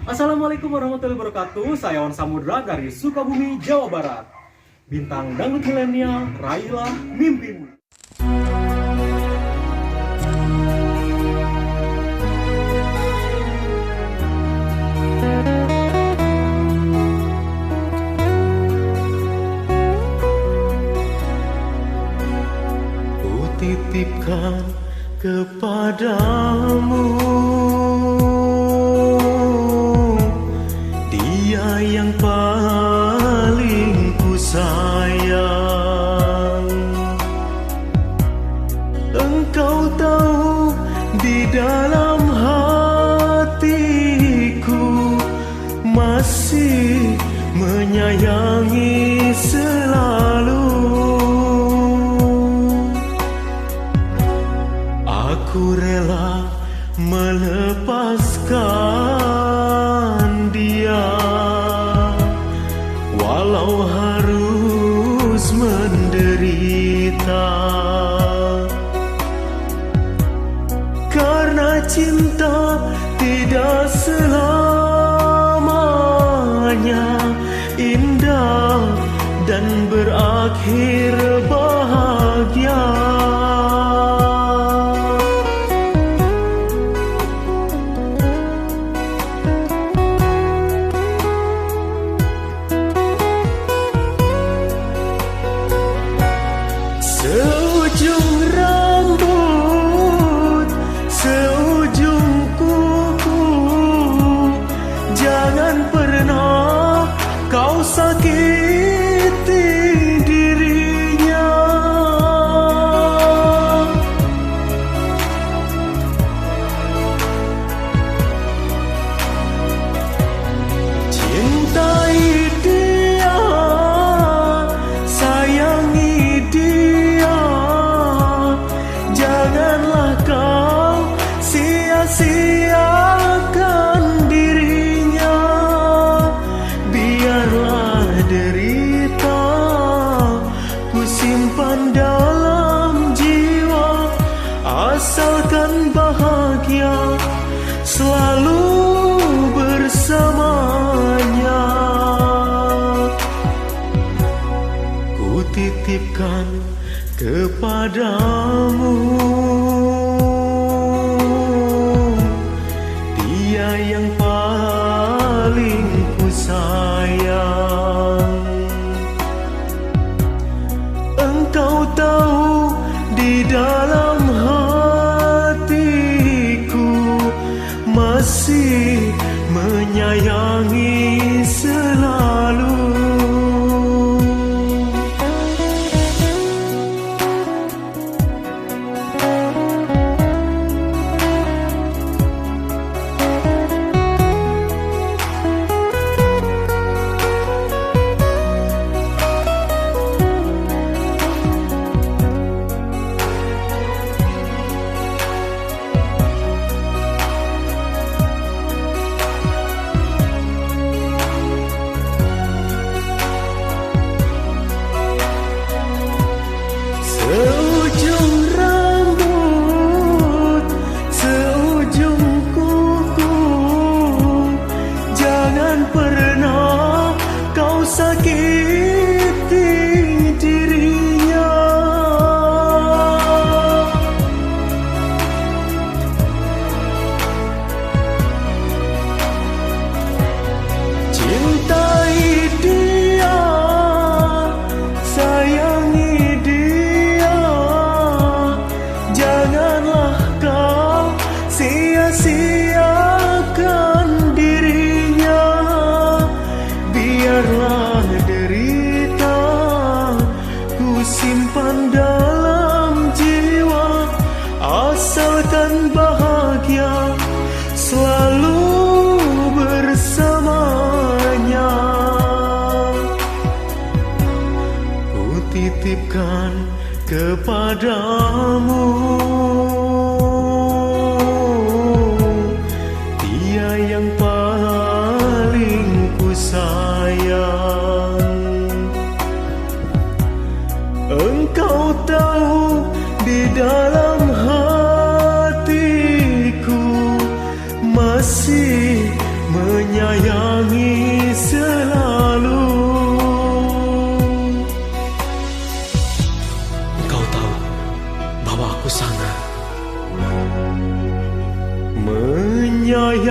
Assalamualaikum warahmatullahi wabarakatuh. Saya Wan Samudra dari Sukabumi, Jawa Barat. Bintang dangdut milenial, raihlah mimpimu. Ku titipkan kepadamu Dia yang paling ku sayang. Engkau tahu di dalam hatiku masih menyayangi selalu. Aku rela melepaskan dia walau harus menderita, karena cinta tidak selamanya indah dan berakhir bahagia. Seujung rambut, seujung kuku, jangan pernah kau sakiti dirinya. Cintai dia, sayangi dia, janganlah kau sia-siakan dirinya. Biarlah derita ku simpan dalam jiwa, asalkan bahagia selalu bersamanya. Ku titipkan kepadamu Dia yang paling ku sayang. Engkau tahu di dalam hatiku masih menyayangi selalu. sangat menyayangi